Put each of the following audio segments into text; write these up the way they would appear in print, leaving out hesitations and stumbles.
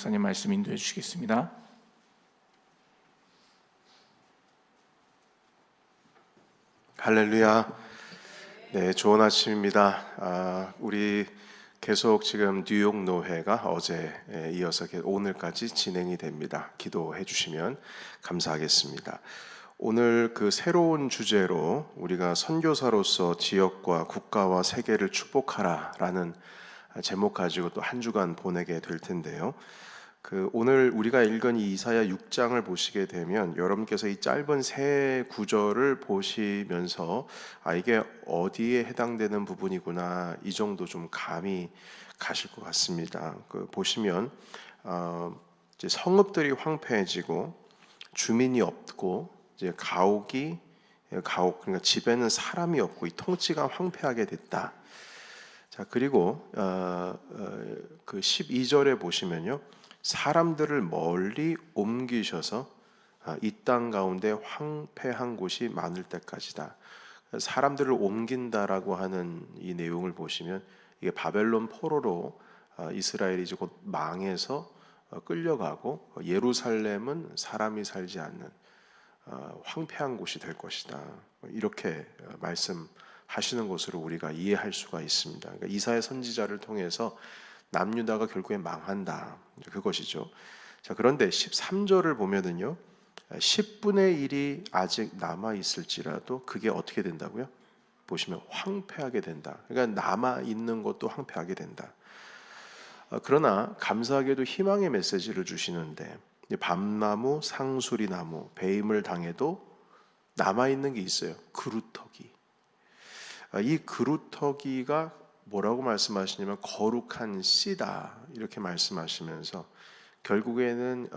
목사님 말씀 인도해 주시겠습니다. 할렐루야. 네, 좋은 아침입니다. 우리 계속 지금 뉴욕 노회가 어제에 이어서 오늘까지 진행이 됩니다. 기도해 주시면 감사하겠습니다. 오늘 그 새로운 주제로 우리가 선교사로서 지역과 국가와 세계를 축복하라라는 제목 가지고 또 한 주간 보내게 될 텐데요. 오늘 우리가 읽은 이 이사야 6장을 보시게 되면 여러분께서 이 짧은 세 구절을 보시면서 이게 어디에 해당되는 부분이구나, 이 정도 좀 감이 가실 것 같습니다. 보시면 이제 성읍들이 황폐해지고 주민이 없고 이제 가옥, 그러니까 집에는 사람이 없고 이 통치가 황폐하게 됐다. 자, 그리고 그 12절에 보시면요, 사람들을 멀리 옮기셔서 이 땅 가운데 황폐한 곳이 많을 때까지다. 사람들을 옮긴다라고 하는 이 내용을 보시면 이게 바벨론 포로로 이스라엘이 이제 곧 망해서 끌려가고 예루살렘은 사람이 살지 않는 황폐한 곳이 될 것이다. 이렇게 말씀하시는 것으로 우리가 이해할 수가 있습니다. 그러니까 이사야 선지자를 통해서 남유다가 결국에 망한다, 그것이죠. 자, 그런데 13절을 보면은요, 10분의 1이 아직 남아 있을지라도 그게 어떻게 된다고요? 보시면 황폐하게 된다. 그러니까 남아 있는 것도 황폐하게 된다. 그러나 감사하게도 희망의 메시지를 주시는데, 밤나무, 상수리나무, 배임을 당해도 남아 있는 게 있어요. 그루터기. 이 그루터기가 뭐라고 말씀하시냐면 거룩한 씨다, 이렇게 말씀하시면서 결국에는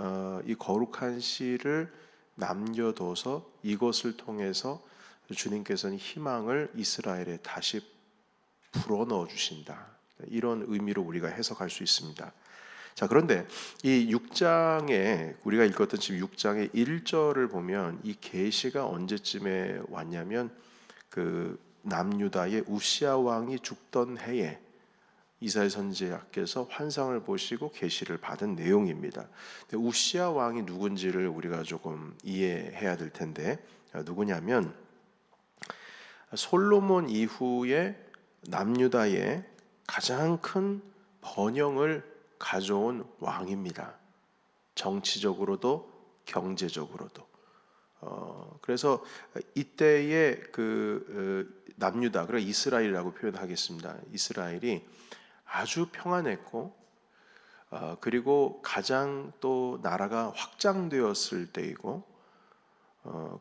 이 거룩한 씨를 남겨둬서 이것을 통해서 주님께서는 희망을 이스라엘에 다시 불어넣어 주신다, 이런 의미로 우리가 해석할 수 있습니다. 자, 그런데 이 6장에 우리가 읽었던 지금 6장의 1절을 보면 이 계시가 언제쯤에 왔냐면 남유다의 우시아 왕이 죽던 해에 이사야 선지자께서 환상을 보시고 계시를 받은 내용입니다. 우시아 왕이 누군지를 우리가 조금 이해해야 될 텐데, 누구냐면 솔로몬 이후에 남유다의 가장 큰 번영을 가져온 왕입니다. 정치적으로도 경제적으로도. 그래서 이때의 남유다, 그리고 이스라엘이라고 표현하겠습니다. 이스라엘이 아주 평안했고, 그리고 가장 또 나라가 확장되었을 때이고,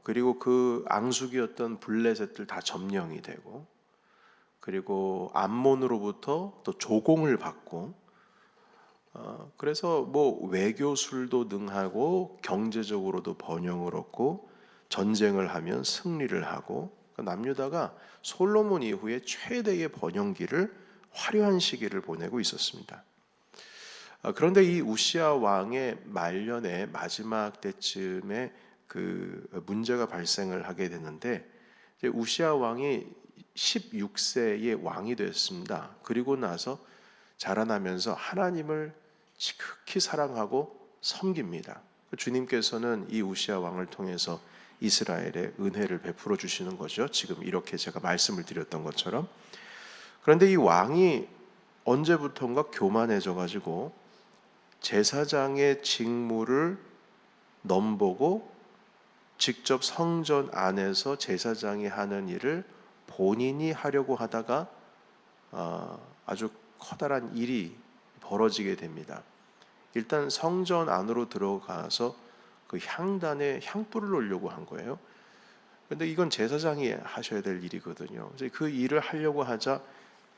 그리고 그 앙숙이었던 블레셋들 다 점령이 되고, 그리고 암몬으로부터 또 조공을 받고, 그래서 뭐 외교술도 능하고 경제적으로도 번영을 얻고 전쟁을 하면 승리를 하고, 남유다가 솔로몬 이후에 최대의 번영기를, 화려한 시기를 보내고 있었습니다. 그런데 이 우시아 왕의 말년의 마지막 때쯤에 문제가 발생을 하게 되는데, 우시아 왕이 16세의 왕이 됐습니다. 그리고 나서 자라나면서 하나님을 지극히 사랑하고 섬깁니다. 주님께서는 이 우시아 왕을 통해서 이스라엘에 은혜를 베풀어 주시는 거죠. 지금 이렇게 제가 말씀을 드렸던 것처럼. 그런데 이 왕이 언제부턴가 교만해져 가지고 제사장의 직무를 넘보고 직접 성전 안에서 제사장이 하는 일을 본인이 하려고 하다가 아주 커다란 일이 벌어지게 됩니다. 일단 성전 안으로 들어가서 그 향단에 향불을 놓으려고 한 거예요. 그런데 이건 제사장이 하셔야 될 일이거든요. 그 일을 하려고 하자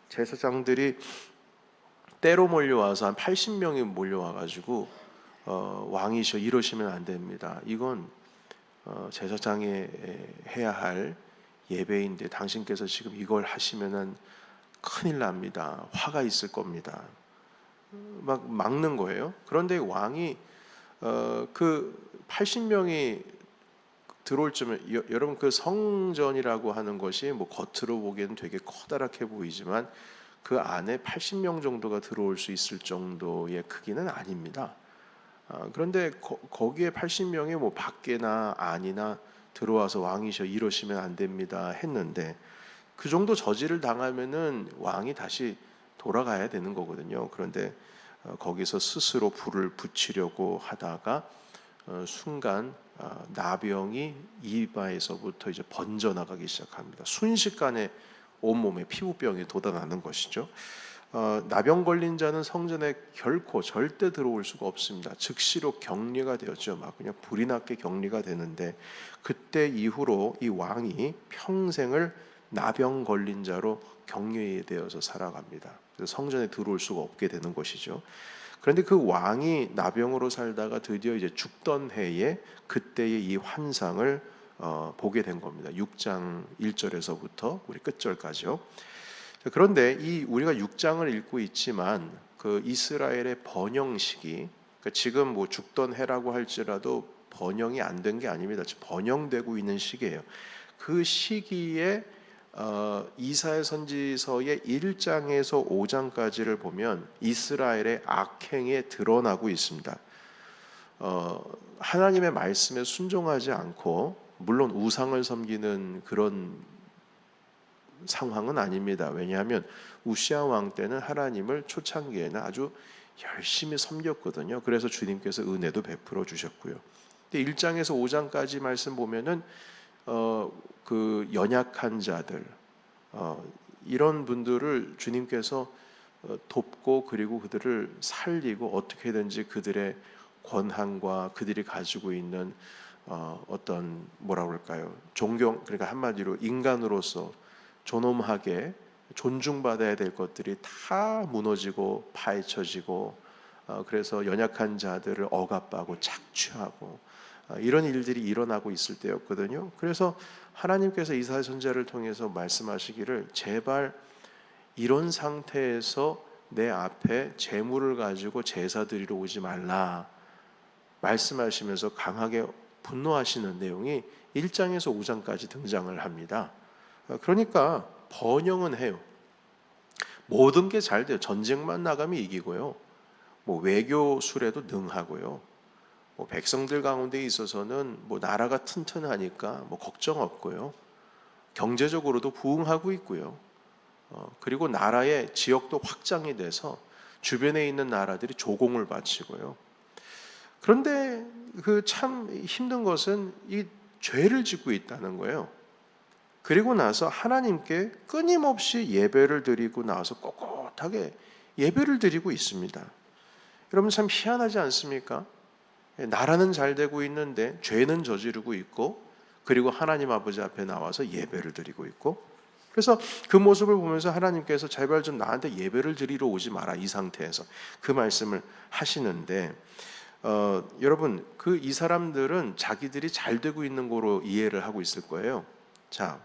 제사장들이 때로 몰려와서 한 80명이 몰려와가지고 왕이셔, 이러시면 안 됩니다. 이건 제사장이 해야 할 예배인데 당신께서 지금 이걸 하시면은 큰일 납니다. 화가 있을 겁니다. 막 막는 거예요. 그런데 왕이 그 80명이 들어올 쯤에, 여러분 그 성전이라고 하는 것이 뭐 겉으로 보기에는 되게 커다랗게 보이지만 그 안에 80명 정도가 들어올 수 있을 정도의 크기는 아닙니다. 그런데 거기에 80명이 뭐 밖에나 안이나 들어와서 왕이셔 이러시면 안 됩니다 했는데, 그 정도 저지를 당하면은 왕이 다시 돌아가야 되는 거거든요. 그런데 거기서 스스로 불을 붙이려고 하다가 순간 나병이 이마에서부터 이제 번져 나가기 시작합니다. 순식간에 온몸에 피부병이 돋아나는 것이죠. 나병 걸린 자는 성전에 결코 절대 들어올 수가 없습니다. 즉시로 격리가 되었죠. 막 그냥 불이 났게 격리가 되는데, 그때 이후로 이 왕이 평생을 나병 걸린 자로 격리되어서 살아갑니다. 그래서 성전에 들어올 수가 없게 되는 것이죠. 그런데 그 왕이 나병으로 살다가 드디어 이제 죽던 해에 그때의 이 환상을 보게 된 겁니다. 6장 1절에서부터 우리 끝절까지요. 그런데 이 우리가 6장을 읽고 있지만 그 이스라엘의 번영식이, 그러니까 지금 뭐 죽던 해라고 할지라도 번영이 안 된 게 아닙니다. 지금 번영되고 있는 시기예요. 그 시기에 이사야 선지서의 1장에서 5장까지를 보면 이스라엘의 악행에 드러나고 있습니다. 하나님의 말씀에 순종하지 않고, 물론 우상을 섬기는 그런 상황은 아닙니다. 왜냐하면 우시아 왕 때는 하나님을 초창기에는 아주 열심히 섬겼거든요. 그래서 주님께서 은혜도 베풀어 주셨고요. 근데 1장에서 5장까지 말씀 보면은 그 연약한 자들, 이런 분들을 주님께서 돕고, 그리고 그들을 살리고, 어떻게든지 그들의 권한과 그들이 가지고 있는 어떤 뭐라 그럴까요? 존경, 그러니까 한마디로 인간으로서 존엄하게 존중받아야 될 것들이 다 무너지고 파헤쳐지고, 그래서 연약한 자들을 억압하고 착취하고, 이런 일들이 일어나고 있을 때였거든요. 그래서 하나님께서 이사야 선지자를 통해서 말씀하시기를, 제발 이런 상태에서 내 앞에 재물을 가지고 제사 드리러 오지 말라 말씀하시면서 강하게 분노하시는 내용이 1장에서 5장까지 등장을 합니다. 그러니까 번영은 해요. 모든 게 잘 돼요. 전쟁만 나가면 이기고요. 뭐 외교 수레도 능하고요. 뭐 백성들 가운데 있어서는 뭐 나라가 튼튼하니까 뭐 걱정 없고요. 경제적으로도 부흥하고 있고요. 그리고 나라의 지역도 확장이 돼서 주변에 있는 나라들이 조공을 바치고요. 그런데 그 참 힘든 것은 이 죄를 짓고 있다는 거예요. 그리고 나서 하나님께 끊임없이 예배를 드리고 나서 꼿꼿하게 예배를 드리고 있습니다. 여러분 참 희한하지 않습니까? 나라는 잘 되고 있는데 죄는 저지르고 있고, 그리고 하나님 아버지 앞에 나와서 예배를 드리고 있고. 그래서 그 모습을 보면서 하나님께서 제발 좀 나한테 예배를 드리러 오지 마라, 이 상태에서 그 말씀을 하시는데, 여러분 그 이 사람들은 자기들이 잘 되고 있는 거로 이해를 하고 있을 거예요. 자,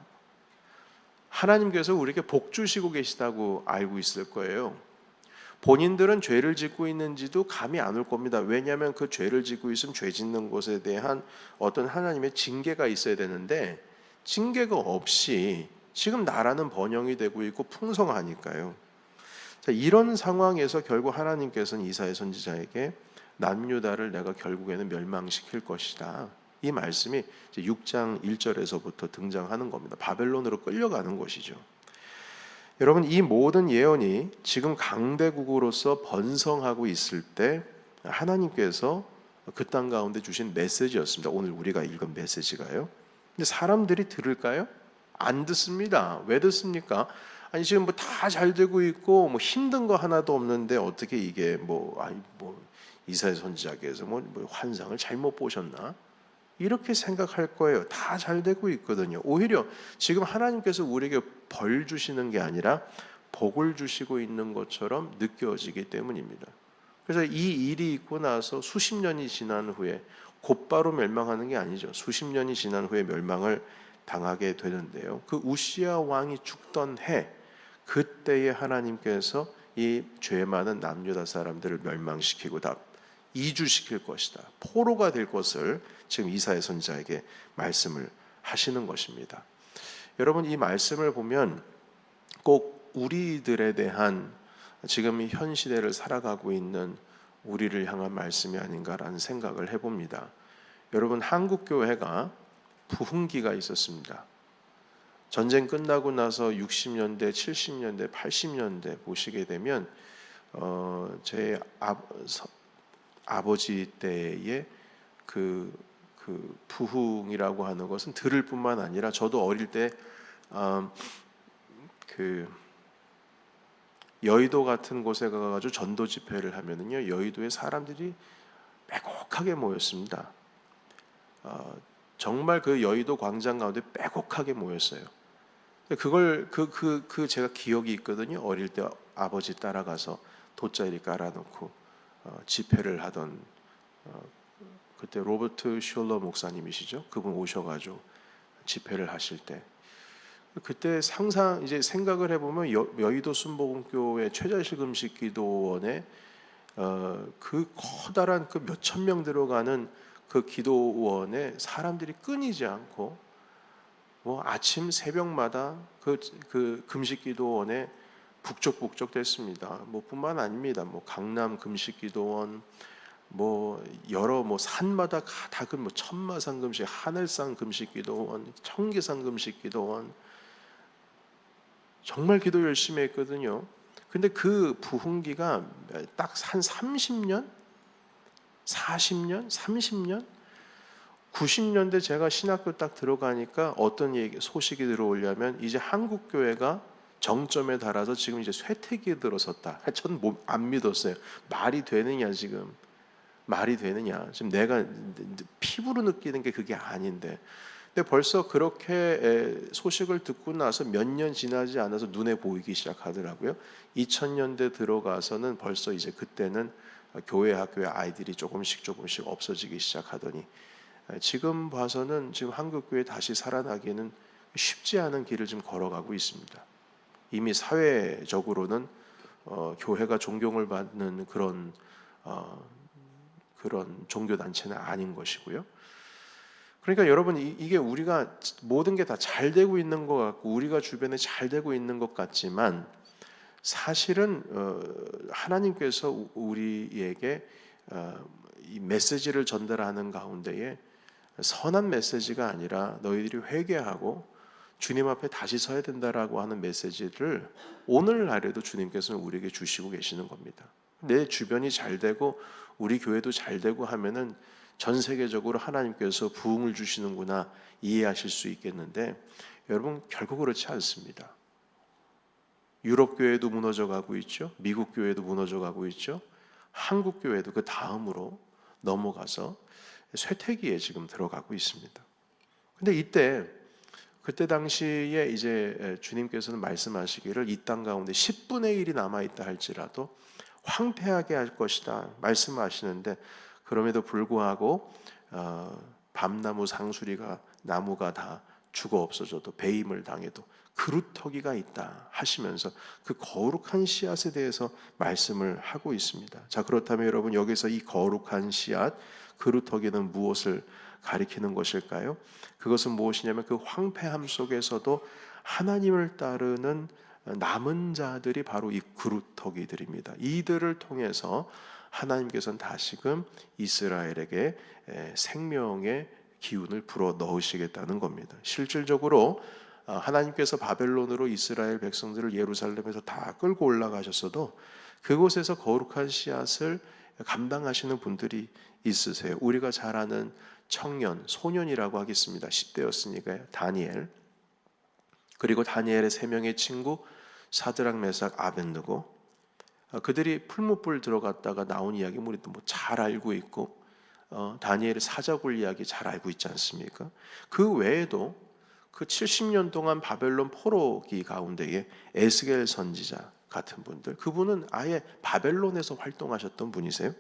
하나님께서 우리에게 복 주시고 계시다고 알고 있을 거예요. 본인들은 죄를 짓고 있는지도 감이 안 올 겁니다. 왜냐하면 그 죄를 짓고 있으면 죄 짓는 것에 대한 어떤 하나님의 징계가 있어야 되는데, 징계가 없이 지금 나라는 번영이 되고 있고 풍성하니까요. 자, 이런 상황에서 결국 하나님께서는 이사야 선지자에게 남유다를 내가 결국에는 멸망시킬 것이다, 이 말씀이 6장 1절에서부터 등장하는 겁니다. 바벨론으로 끌려가는 것이죠. 여러분 이 모든 예언이 지금 강대국으로서 번성하고 있을 때 하나님께서 그 땅 가운데 주신 메시지였습니다. 오늘 우리가 읽은 메시지가요. 근데 사람들이 들을까요? 안 듣습니다. 왜 듣습니까? 아니 지금 뭐 다 잘 되고 있고 뭐 힘든 거 하나도 없는데 어떻게 이게 뭐 이사야 선지자께서 뭐 환상을 잘못 보셨나? 이렇게 생각할 거예요. 다 잘 되고 있거든요. 오히려 지금 하나님께서 우리에게 벌 주시는 게 아니라 복을 주시고 있는 것처럼 느껴지기 때문입니다. 그래서 이 일이 있고 나서 수십 년이 지난 후에 곧바로 멸망하는 게 아니죠. 수십 년이 지난 후에 멸망을 당하게 되는데요. 그 우시아 왕이 죽던 해, 그때에 하나님께서 이 죄 많은 남유다 사람들을 멸망시키고 다 이주시킬 것이다, 포로가 될 것을 지금 이사야 선지자에게 말씀을 하시는 것입니다. 여러분 이 말씀을 보면 꼭 우리들에 대한 지금 현 시대를 살아가고 있는 우리를 향한 말씀이 아닌가라는 생각을 해봅니다. 여러분, 한국 교회가 부흥기가 있었습니다. 전쟁 끝나고 나서 60년대, 70년대, 80년대 보시게 되면 제 아버지 때의 그 부흥이라고 하는 것은 들을 뿐만 아니라 저도 어릴 때 여의도 같은 곳에 가가지고 전도 집회를 하면은요, 여의도에 사람들이 빼곡하게 모였습니다. 정말 그 여의도 광장 가운데 빼곡하게 모였어요. 그걸 제가 기억이 있거든요. 어릴 때 아버지 따라가서 돗자리 깔아놓고 집회를 하던 그때 로버트 슐러 목사님이시죠. 그분 오셔가지고 집회를 하실 때 그때 이제 생각을 해보면 여의도 순복음교회 최자실 금식기도원에 그 커다란 그 몇천 명 들어가는 그 기도원에 사람들이 끊이지 않고 뭐 아침 새벽마다 그 금식기도원에 북적북적 됐습니다. 뭐 뿐만 아닙니다. 뭐 강남 금식기도원, 뭐 여러 뭐 산마다 다 그 뭐 천마산 금식, 하늘산 금식기도원, 청계산 금식기도원, 정말 기도 열심히 했거든요. 근데 그 부흥기가 딱 한 30년, 40년, 30년, 90년대 제가 신학교 딱 들어가니까 어떤 소식이 들어오려면 이제 한국 교회가 정점에 달아서 지금 이제 쇠퇴기에 들어섰다. 저는 안 믿었어요. 말이 되느냐 지금. 말이 되느냐. 지금 내가 피부로 느끼는 게 그게 아닌데. 근데 벌써 그렇게 소식을 듣고 나서 몇 년 지나지 않아서 눈에 보이기 시작하더라고요. 2000년대 들어가서는 벌써 이제 그때는 교회 학교의 아이들이 조금씩 없어지기 시작하더니 지금 봐서는 지금 한국교회 다시 살아나기는 쉽지 않은 길을 지금 걸어가고 있습니다. 이미 사회적으로는 교회가 존경을 받는 그런 종교 단체는 아닌 것이고요. 그러니까 여러분, 이게 우리가 모든 게 다 잘 되고 있는 것 같고 우리가 주변에 잘 되고 있는 것 같지만 사실은 하나님께서 우리에게 이 메시지를 전달하는 가운데에 선한 메시지가 아니라 너희들이 회개하고 주님 앞에 다시 서야 된다라고 하는 메시지를 오늘날에도 주님께서는 우리에게 주시고 계시는 겁니다. 내 주변이 잘 되고 우리 교회도 잘 되고 하면은 전 세계적으로 하나님께서 부흥을 주시는구나 이해하실 수 있겠는데 여러분, 결국 그렇지 않습니다. 유럽 교회도 무너져 가고 있죠. 미국 교회도 무너져 가고 있죠. 한국 교회도 그 다음으로 넘어가서 쇠퇴기에 지금 들어가고 있습니다. 근데 그때 당시에 이제 주님께서는 말씀하시기를 이 땅 가운데 10분의 1이 남아 있다 할지라도 황폐하게 할 것이다 말씀하시는데 그럼에도 불구하고 밤나무 상수리가 나무가 다 죽어 없어져도 배임을 당해도 그루터기가 있다 하시면서 그 거룩한 씨앗에 대해서 말씀을 하고 있습니다. 자, 그렇다면 여러분, 여기서 이 거룩한 씨앗, 그루터기는 무엇을 가리키는 것일까요? 그것은 무엇이냐면 그 황폐함 속에서도 하나님을 따르는 남은 자들이 바로 이 그루터기들입니다. 이들을 통해서 하나님께서는 다시금 이스라엘에게 생명의 기운을 불어 넣으시겠다는 겁니다. 실질적으로 하나님께서 바벨론으로 이스라엘 백성들을 예루살렘에서 다 끌고 올라가셨어도 그곳에서 거룩한 씨앗을 감당하시는 분들이 있으세요. 우리가 잘 아는 청년, 소년이라고 하겠습니다. 10대였으니까요. 다니엘, 그리고 다니엘의 세 명의 친구 사드락, 메삭, 아벳느고, 그들이 풀무불 들어갔다가 나온 이야기 우리도 뭐 잘 알고 있고 다니엘의 사자굴 이야기 잘 알고 있지 않습니까? 그 외에도 그 70년 동안 바벨론 포로기 가운데에 에스겔 선지자 같은 분들, 그분은 아예 바벨론에서 활동하셨던 분이세요.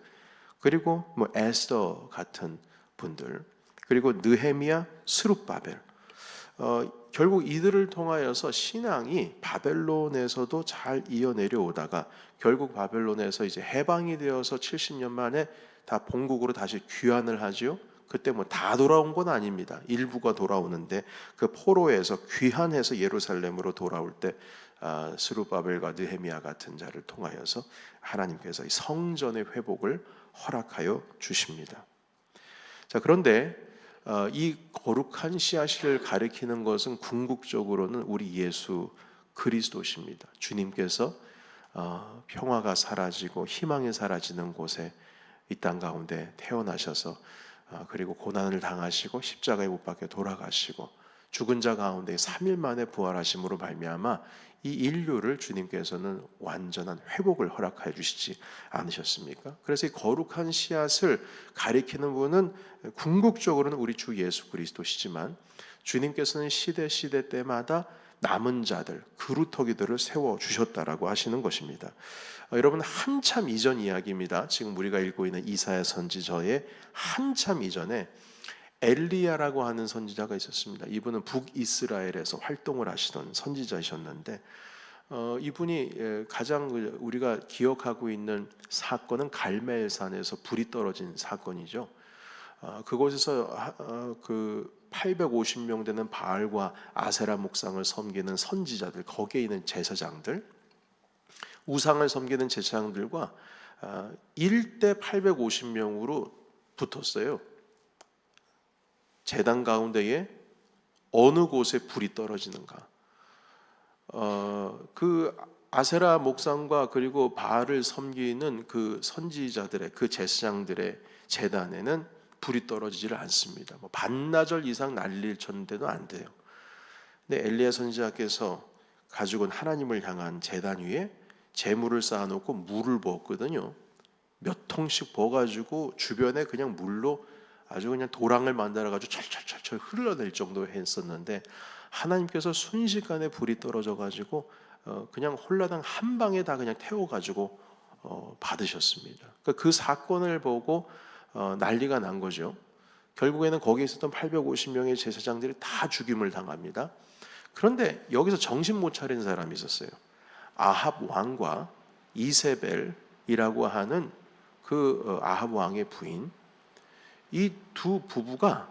그리고 뭐 에스더 같은 분들, 그리고 느헤미야, 스룹바벨, 결국 이들을 통하여서 신앙이 바벨론에서도 잘 이어내려오다가 결국 바벨론에서 이제 해방이 되어서 70년 만에 다 본국으로 다시 귀환을 하지요. 그때 뭐 다 돌아온 건 아닙니다. 일부가 돌아오는데 그 포로에서 귀환해서 예루살렘으로 돌아올 때 스룹바벨과 느헤미야 같은 자를 통하여서 하나님께서 이 성전의 회복을 허락하여 주십니다. 자, 그런데 이 거룩한 씨앗을 가리키는 것은 궁극적으로는 우리 예수 그리스도십니다. 주님께서 평화가 사라지고 희망이 사라지는 곳에 이 땅 가운데 태어나셔서 그리고 고난을 당하시고 십자가에 못 박혀 돌아가시고 죽은 자 가운데 3일 만에 부활하심으로 말미암아 이 인류를 주님께서는 완전한 회복을 허락해 주시지 않으셨습니까? 그래서 이 거룩한 씨앗을 가리키는 분은 궁극적으로는 우리 주 예수 그리스도시지만 주님께서는 시대 때마다 남은 자들, 그루터기들을 세워 주셨다라고 하시는 것입니다. 여러분, 한참 이전 이야기입니다. 지금 우리가 읽고 있는 이사야 선지서의 한참 이전에 엘리야라고 하는 선지자가 있었습니다. 이분은 북이스라엘에서 활동을 하시던 선지자이셨는데 이분이 가장 우리가 기억하고 있는 사건은 갈멜산에서 불이 떨어진 사건이죠. 그곳에서 그 850명 되는 바알과 아세라 목상을 섬기는 선지자들, 거기에 있는 제사장들, 우상을 섬기는 제사장들과 1대 850명으로 붙었어요. 제단 가운데에 어느 곳에 불이 떨어지는가. 그 아세라 목상과 그리고 바알을 섬기는 그 선지자들의, 그 제사장들의 제단에는 불이 떨어지지를 않습니다. 뭐 반나절 이상 난리를 쳤는데도 안 돼요. 근데 엘리야 선지자께서 가지고 온 하나님을 향한 제단 위에 재물을 쌓아놓고 물을 부었거든요. 몇 통씩 부어가지고 주변에 그냥 물로 아주 그냥 도랑을 만들어가지고 철철철철 흘러낼 정도 했었는데 하나님께서 순식간에 불이 떨어져가지고 그냥 홀라당 한 방에 다 그냥 태워가지고 받으셨습니다. 그러니까 그 사건을 보고 난리가 난 거죠. 결국에는 거기에 있었던 850명의 제사장들이 다 죽임을 당합니다. 그런데 여기서 정신 못 차린 사람이 있었어요. 아합 왕과 이세벨이라고 하는 그 아합 왕의 부인, 이 두 부부가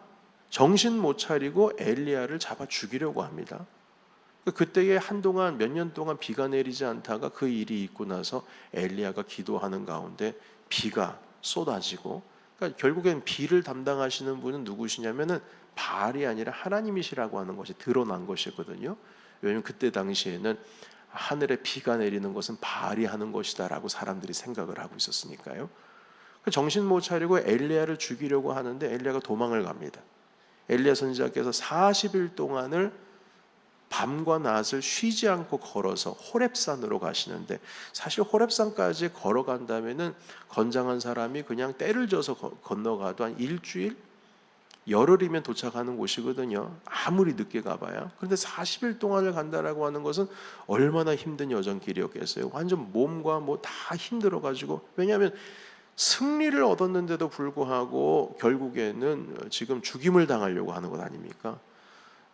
정신 못 차리고 엘리야를 잡아 죽이려고 합니다. 그때에 한동안 몇 년 동안 비가 내리지 않다가 그 일이 있고 나서 엘리야가 기도하는 가운데 비가 쏟아지고, 그러니까 결국엔 비를 담당하시는 분은 누구시냐면은 바알이 아니라 하나님이시라고 하는 것이 드러난 것이거든요. 왜냐하면 그때 당시에는 하늘에 비가 내리는 것은 바알이 하는 것이다라고 사람들이 생각을 하고 있었으니까요. 정신 못 차리고 엘리야를 죽이려고 하는데 엘리야가 도망을 갑니다. 엘리야 선지자께서 40일 동안을 밤과 낮을 쉬지 않고 걸어서 호렙산으로 가시는데, 사실 호렙산까지 걸어간다면은 건장한 사람이 그냥 때를 져서 건너가도 한 일주일, 열흘이면 도착하는 곳이거든요. 아무리 늦게 가봐야. 그런데 40일 동안을 간다라고 하는 것은 얼마나 힘든 여정길이었겠어요. 완전 몸과 뭐 다 힘들어가지고, 왜냐하면 승리를 얻었는데도 불구하고 결국에는 지금 죽임을 당하려고 하는 것 아닙니까?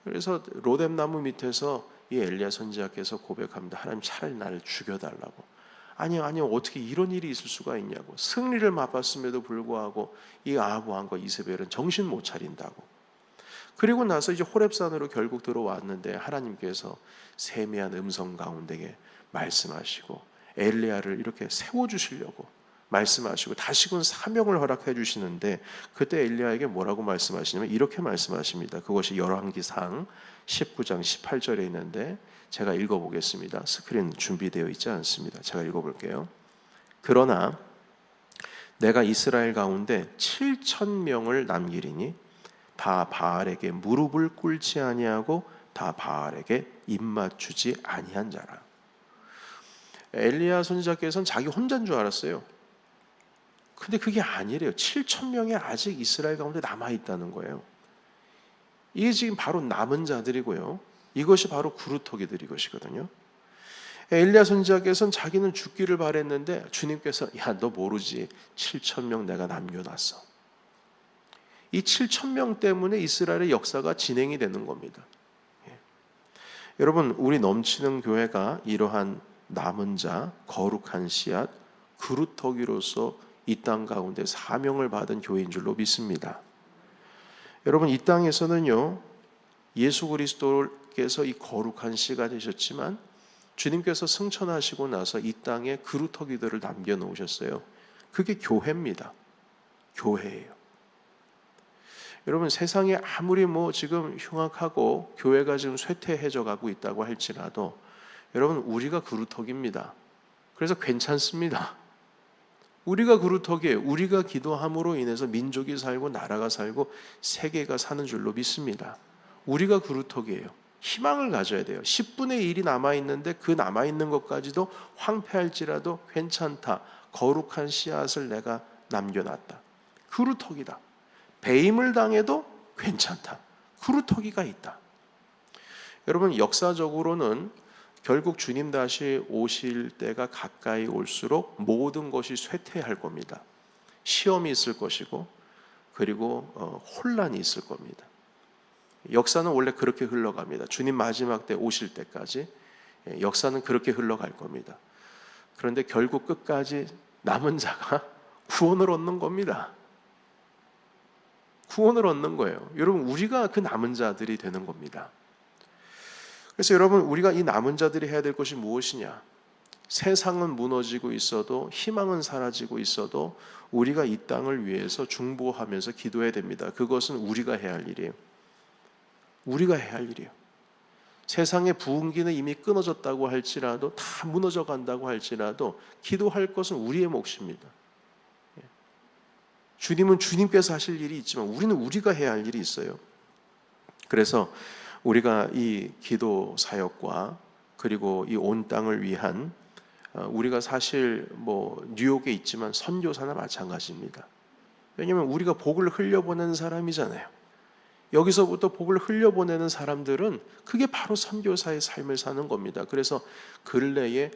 그래서 로뎀나무 밑에서 이 엘리야 선지자께서 고백합니다. 하나님, 차라리 나를 죽여달라고. 아니요, 어떻게 이런 일이 있을 수가 있냐고. 승리를 맛봤음에도 불구하고 이 아합 왕과 이세벨은 정신 못 차린다고. 그리고 나서 이제 호렙산으로 결국 들어왔는데 하나님께서 세미한 음성 가운데에 말씀하시고 엘리야를 이렇게 세워주시려고 말씀하시고 다시금 사명을 허락해 주시는데, 그때 엘리야에게 뭐라고 말씀하시냐면 이렇게 말씀하십니다. 그것이 열왕기상 19장 18절에 있는데 제가 읽어보겠습니다. 스크린 준비되어 있지 않습니다. 제가 읽어볼게요. 그러나 내가 이스라엘 가운데 7,000명을 남기리니 다 바알에게 무릎을 꿇지 아니하고 다 바알에게 입맞추지 아니한 자라. 엘리야 선지자께서는 자기 혼자인 줄 알았어요. 근데 그게 아니래요. 7,000명이 아직 이스라엘 가운데 남아있다는 거예요. 이게 지금 바로 남은 자들이고요. 이것이 바로 그루터기들이 것이거든요. 엘리야 선지자께서는 자기는 죽기를 바랬는데 주님께서 야, 너 모르지. 7,000명 내가 남겨놨어. 이 7,000명 때문에 이스라엘의 역사가 진행이 되는 겁니다. 여러분, 우리 넘치는 교회가 이러한 남은 자, 거룩한 씨앗, 그루터기로서 이 땅 가운데 사명을 받은 교회인 줄로 믿습니다. 여러분, 이 땅에서는요, 예수 그리스도께서 이 거룩한 씨가 되셨지만 주님께서 승천하시고 나서 이 땅에 그루터기들을 남겨놓으셨어요. 그게 교회입니다. 교회예요. 여러분, 세상에 아무리 지금 흉악하고 교회가 지금 쇠퇴해져 가고 있다고 할지라도 여러분, 우리가 그루터기입니다. 그래서 괜찮습니다. 우리가 그루터기예요. 우리가 기도함으로 인해서 민족이 살고 나라가 살고 세계가 사는 줄로 믿습니다. 우리가 그루터기예요. 희망을 가져야 돼요. 10분의 1이 남아있는데 그 남아있는 것까지도 황폐할지라도 괜찮다. 거룩한 씨앗을 내가 남겨놨다. 그루터기다. 배임을 당해도 괜찮다. 그루터기가 있다. 여러분, 역사적으로는 결국 주님 다시 오실 때가 가까이 올수록 모든 것이 쇠퇴할 겁니다. 시험이 있을 것이고 그리고 혼란이 있을 겁니다. 역사는 원래 그렇게 흘러갑니다. 주님 마지막 때 오실 때까지 역사는 그렇게 흘러갈 겁니다. 그런데 결국 끝까지 남은 자가 구원을 얻는 겁니다. 구원을 얻는 거예요. 여러분, 우리가 그 남은 자들이 되는 겁니다. 그래서 여러분, 우리가 이 남은 자들이 해야 될 것이 무엇이냐? 세상은 무너지고 있어도 희망은 사라지고 있어도 우리가 이 땅을 위해서 중보하면서 기도해야 됩니다. 그것은 우리가 해야 할 일이에요. 우리가 해야 할 일이에요. 세상의 부흥기는 이미 끊어졌다고 할지라도 다 무너져 간다고 할지라도 기도할 것은 우리의 몫입니다. 주님은 주님께서 하실 일이 있지만 우리는 우리가 해야 할 일이 있어요. 그래서 우리가 이 기도 사역과 그리고 이 온 땅을 위한 우리가 사실 뉴욕에 있지만 선교사나 마찬가지입니다. 왜냐하면 우리가 복을 흘려보내는 사람이잖아요. 여기서부터 복을 흘려보내는 사람들은 그게 바로 선교사의 삶을 사는 겁니다. 그래서 근래에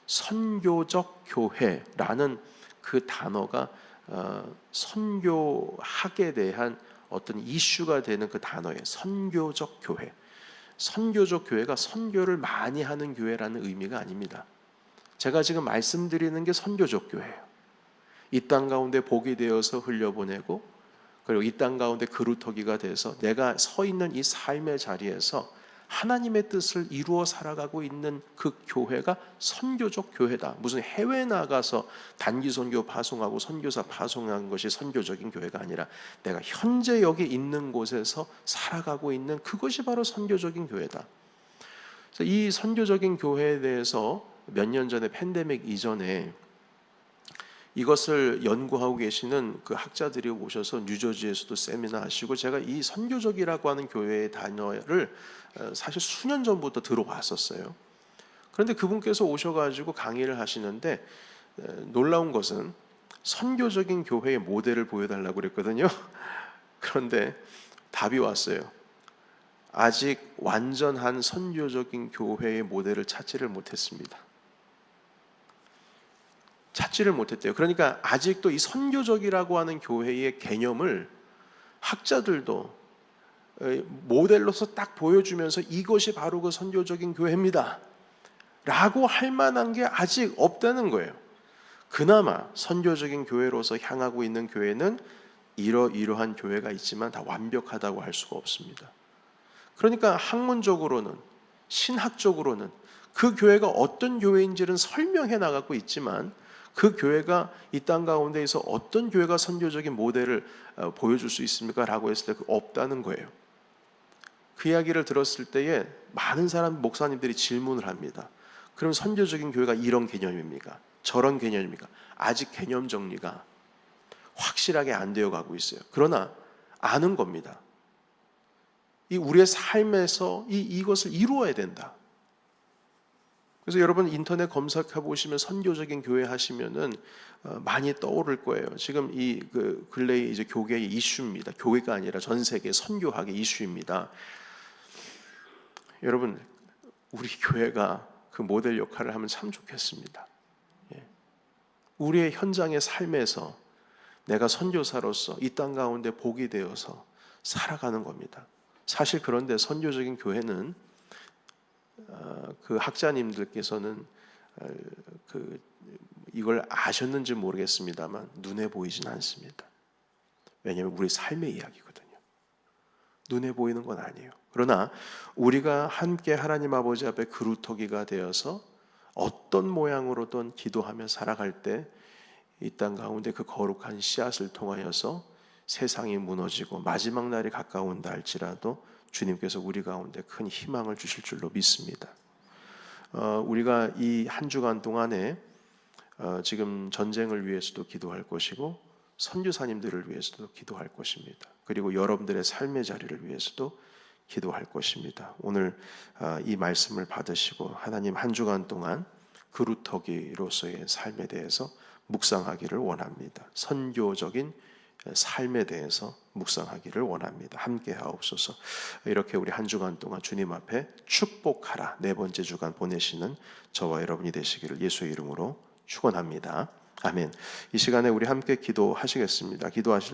선교적 교회라는 그 단어가 선교학에 대한 어떤 이슈가 되는 그 단어예요. 선교적 교회. 선교적 교회가 선교를 많이 하는 교회라는 의미가 아닙니다. 제가 지금 말씀드리는 게 선교적 교회예요. 이 땅 가운데 복이 되어서 흘려보내고 그리고 이 땅 가운데 그루터기가 돼서 내가 서 있는 이 삶의 자리에서 하나님의 뜻을 이루어 살아가고 있는 그 교회가 선교적 교회다. 무슨 해외 나가서 단기 선교 파송하고 선교사 파송하는 것이 선교적인 교회가 아니라 내가 현재 여기 있는 곳에서 살아가고 있는 그것이 바로 선교적인 교회다. 그래서 이 선교적인 교회에 대해서 몇 년 전에 팬데믹 이전에 이것을 연구하고 계시는 그 학자들이 오셔서 뉴저지에서도 세미나 하시고 제가 이 선교적이라고 하는 교회의 단어를 사실 수년 전부터 들어왔었어요. 그런데 그분께서 오셔가지고 강의를 하시는데 놀라운 것은 선교적인 교회의 모델을 보여달라고 그랬거든요. 그런데 답이 왔어요. 아직 완전한 선교적인 교회의 모델을 찾지를 못했습니다. 찾지를 못했대요. 그러니까 아직도 이 선교적이라고 하는 교회의 개념을 학자들도 모델로서 딱 보여주면서 이것이 바로 그 선교적인 교회입니다 라고 할 만한 게 아직 없다는 거예요. 그나마 선교적인 교회로서 향하고 있는 교회는 이러한 교회가 있지만 다 완벽하다고 할 수가 없습니다. 그러니까 학문적으로는 신학적으로는 그 교회가 어떤 교회인지는 설명해 나가고 있지만 그 교회가 이 땅 가운데에서 어떤 교회가 선교적인 모델을 보여줄 수 있습니까? 라고 했을 때 없다는 거예요. 그 이야기를 들었을 때에 많은 사람 목사님들이 질문을 합니다. 그럼 선교적인 교회가 이런 개념입니까? 저런 개념입니까? 아직 개념 정리가 확실하게 안 되어 가고 있어요. 그러나 아는 겁니다. 이 우리의 삶에서 이것을 이루어야 된다. 그래서 여러분 인터넷 검색해 보시면 선교적인 교회 하시면은 많이 떠오를 거예요. 지금 이 근래에 이제 교계의 이슈입니다. 교회가 아니라 전 세계 선교학의 이슈입니다. 여러분 우리 교회가 그 모델 역할을 하면 참 좋겠습니다. 우리의 현장의 삶에서 내가 선교사로서 이 땅 가운데 복이 되어서 살아가는 겁니다. 사실 그런데 선교적인 교회는 그 학자님들께서는 이걸 아셨는지 모르겠습니다만 눈에 보이진 않습니다. 왜냐하면 우리 삶의 이야기거든요. 눈에 보이는 건 아니에요. 그러나 우리가 함께 하나님 아버지 앞에 그루터기가 되어서 어떤 모양으로든 기도하며 살아갈 때 이 땅 가운데 그 거룩한 씨앗을 통하여서 세상이 무너지고 마지막 날이 가까운다 할지라도 주님께서 우리 가운데 큰 희망을 주실 줄로 믿습니다. 우리가 이 한 주간 동안에 지금 전쟁을 위해서도 기도할 것이고 선교사님들을 위해서도 기도할 것입니다. 그리고 여러분들의 삶의 자리를 위해서도 기도할 것입니다. 오늘 이 말씀을 받으시고 하나님 한 주간 동안 그루터기로서의 삶에 대해서 묵상하기를 원합니다. 선교적인 삶에 대해서 묵상하기를 원합니다. 함께 하옵소서. 이렇게 우리 한 주간 동안 주님 앞에 축복하라 네 번째 주간 보내시는 저와 여러분이 되시기를 예수의 이름으로 축원합니다. 아멘. 이 시간에 우리 함께 기도하시겠습니다. 기도하실